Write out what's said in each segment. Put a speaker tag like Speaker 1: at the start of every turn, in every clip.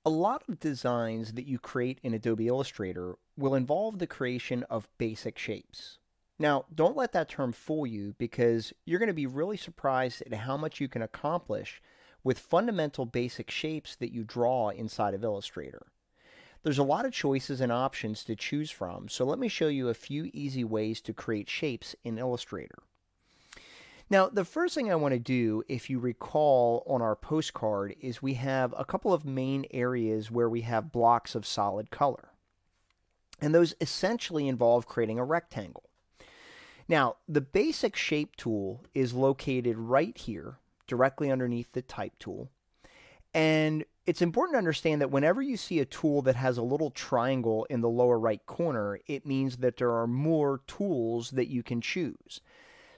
Speaker 1: A lot of designs that you create in Adobe Illustrator will involve the creation of basic shapes. Now, don't let that term fool you because you're going to be really surprised at how much you can accomplish with fundamental basic shapes that you draw inside of Illustrator. There's a lot of choices and options to choose from, so let me show you a few easy ways to create shapes in Illustrator. Now, the first thing I want to do, if you recall on our postcard, is we have a couple of main areas where we have blocks of solid color. And those essentially involve creating a rectangle. Now, the basic shape tool is located right here, directly underneath the type tool. And it's important to understand that whenever you see a tool that has a little triangle in the lower right corner, it means that there are more tools that you can choose.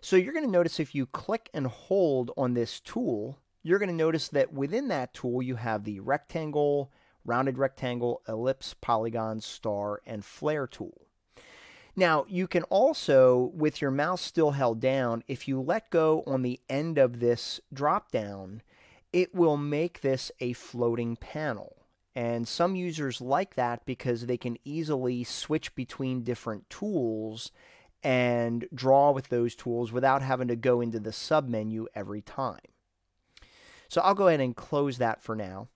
Speaker 1: So you're going to notice if you click and hold on this tool, you're going to notice that within that tool you have the rectangle, rounded rectangle, ellipse, polygon, star, and flare tool. Now you can also, with your mouse still held down, if you let go on the end of this drop down, it will make this a floating panel. And some users like that because they can easily switch between different tools and draw with those tools without having to go into the submenu every time. So I'll go ahead and close that for now.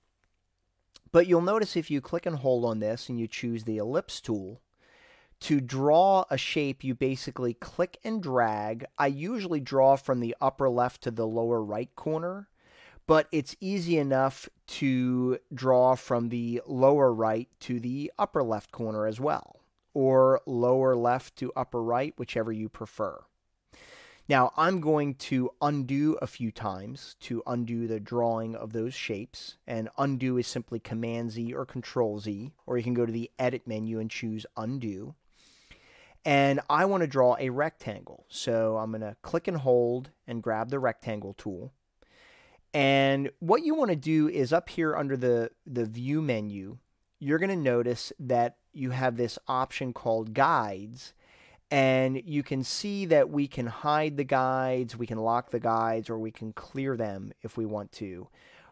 Speaker 1: But you'll notice if you click and hold on this and you choose the ellipse tool, to draw a shape you basically click and drag. I usually draw from the upper left to the lower right corner, but it's easy enough to draw from the lower right to the upper left corner as well, or lower left to upper right, whichever you prefer. Now, I'm going to undo a few times to undo the drawing of those shapes, and undo is simply Command-Z or Control-Z, or you can go to the Edit menu and choose Undo. And I want to draw a rectangle, so I'm going to click and hold and grab the rectangle tool. And what you want to do is up here under the View menu, you're going to notice that you have this option called Guides, and you can see that we can hide the guides, we can lock the guides, or we can clear them if we want to.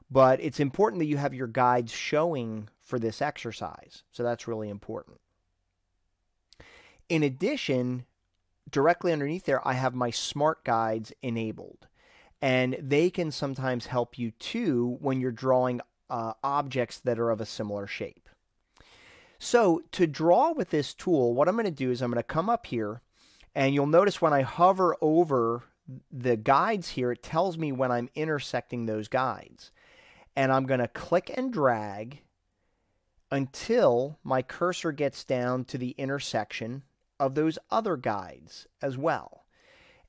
Speaker 1: But it's important that you have your guides showing for this exercise, so that's really important. In addition, directly underneath there, I have my Smart Guides enabled, and they can sometimes help you too when you're drawing objects that are of a similar shape. So to draw with this tool, what I'm going to do is I'm going to come up here, and you'll notice when I hover over the guides here, it tells me when I'm intersecting those guides. And I'm going to click and drag until my cursor gets down to the intersection of those other guides as well.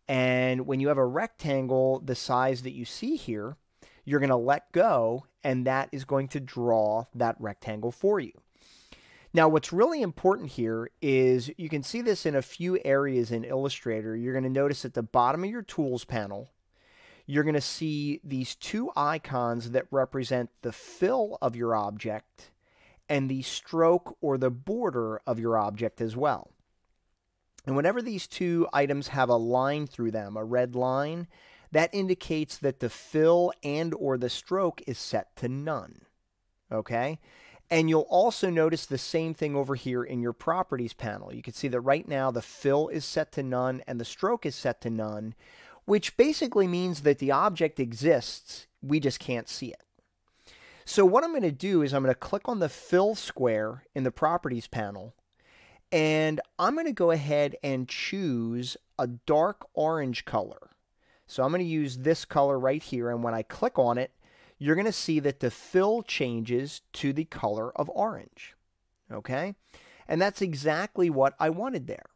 Speaker 1: And when you have a rectangle the size that you see here, you're going to let go, and that is going to draw that rectangle for you. Now, what's really important here is you can see this in a few areas in Illustrator. You're going to notice at the bottom of your Tools panel, you're going to see these two icons that represent the fill of your object and the stroke or the border of your object as well. And whenever these two items have a line through them, a red line, that indicates that the fill and or the stroke is set to none. Okay? And you'll also notice the same thing over here in your Properties panel. You can see that right now the fill is set to none and the stroke is set to none, which basically means that the object exists, we just can't see it. So what I'm going to do is I'm going to click on the Fill square in the Properties panel, and I'm going to go ahead and choose a dark orange color. So I'm going to use this color right here, and when I click on it, you're going to see that the fill changes to the color of orange. Okay? And that's exactly what I wanted there.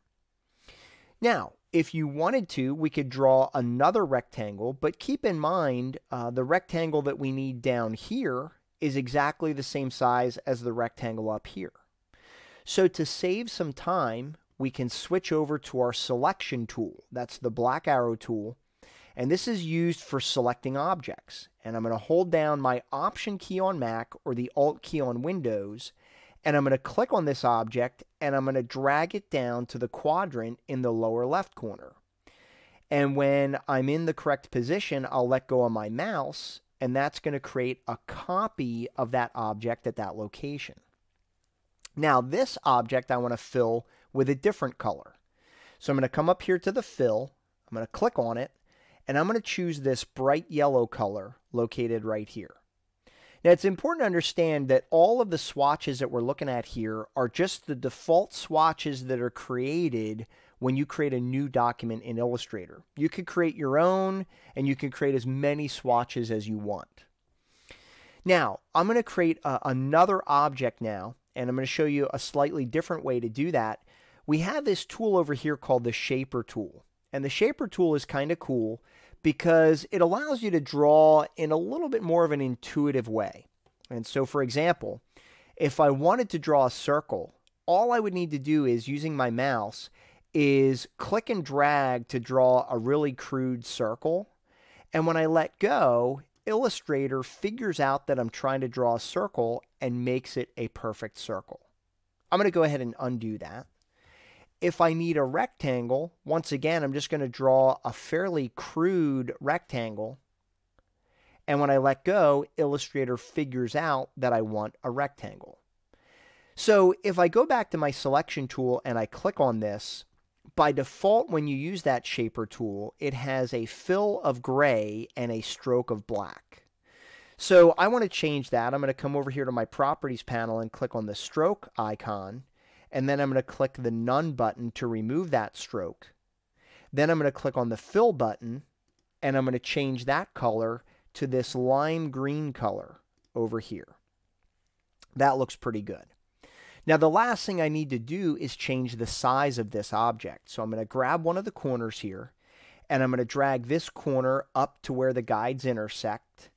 Speaker 1: Now, if you wanted to, we could draw another rectangle, but keep in mind the rectangle that we need down here is exactly the same size as the rectangle up here. So to save some time, we can switch over to our Selection tool. That's the black arrow tool. And this is used for selecting objects. And I'm going to hold down my Option key on Mac or the Alt key on Windows, and I'm going to click on this object, and I'm going to drag it down to the quadrant in the lower left corner. And when I'm in the correct position, I'll let go of my mouse, and that's going to create a copy of that object at that location. Now, this object I want to fill with a different color. So I'm going to come up here to the fill, I'm going to click on it, and I'm going to choose this bright yellow color located right here. Now, it's important to understand that all of the swatches that we're looking at here are just the default swatches that are created when you create a new document in Illustrator. You can create your own, and you can create as many swatches as you want. Now, I'm going to create another object now, and I'm going to show you a slightly different way to do that. We have this tool over here called the Shaper tool. And the Shaper tool is kind of cool because it allows you to draw in a little bit more of an intuitive way. And so, for example, if I wanted to draw a circle, all I would need to do is, using my mouse, is click and drag to draw a really crude circle. And when I let go, Illustrator figures out that I'm trying to draw a circle and makes it a perfect circle. I'm going to go ahead and undo that. If I need a rectangle, once again, I'm just going to draw a fairly crude rectangle. And when I let go, Illustrator figures out that I want a rectangle. So if I go back to my selection tool and I click on this, by default, when you use that Shaper tool, it has a fill of gray and a stroke of black. So I want to change that. I'm going to come over here to my Properties panel and click on the stroke icon. And then I'm going to click the None button to remove that stroke. Then I'm going to click on the Fill button, and I'm going to change that color to this lime green color over here. That looks pretty good. Now, the last thing I need to do is change the size of this object. So I'm going to grab one of the corners here, and I'm going to drag this corner up to where the guides intersect.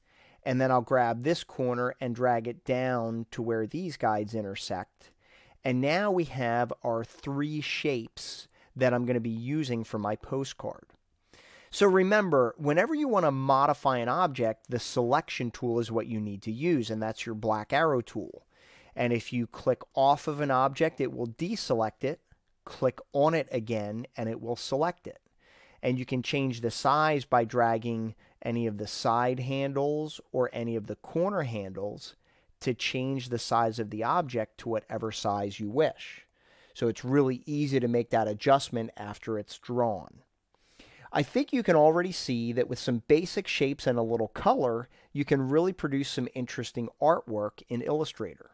Speaker 1: And then I'll grab this corner and drag it down to where these guides intersect. And now we have our three shapes that I'm going to be using for my postcard. So remember, whenever you want to modify an object, the selection tool is what you need to use, and that's your black arrow tool. And if you click off of an object, it will deselect it, click on it again, and it will select it. And you can change the size by dragging any of the side handles or any of the corner handles to change the size of the object to whatever size you wish. So it's really easy to make that adjustment after it's drawn. I think you can already see that with some basic shapes and a little color, you can really produce some interesting artwork in Illustrator.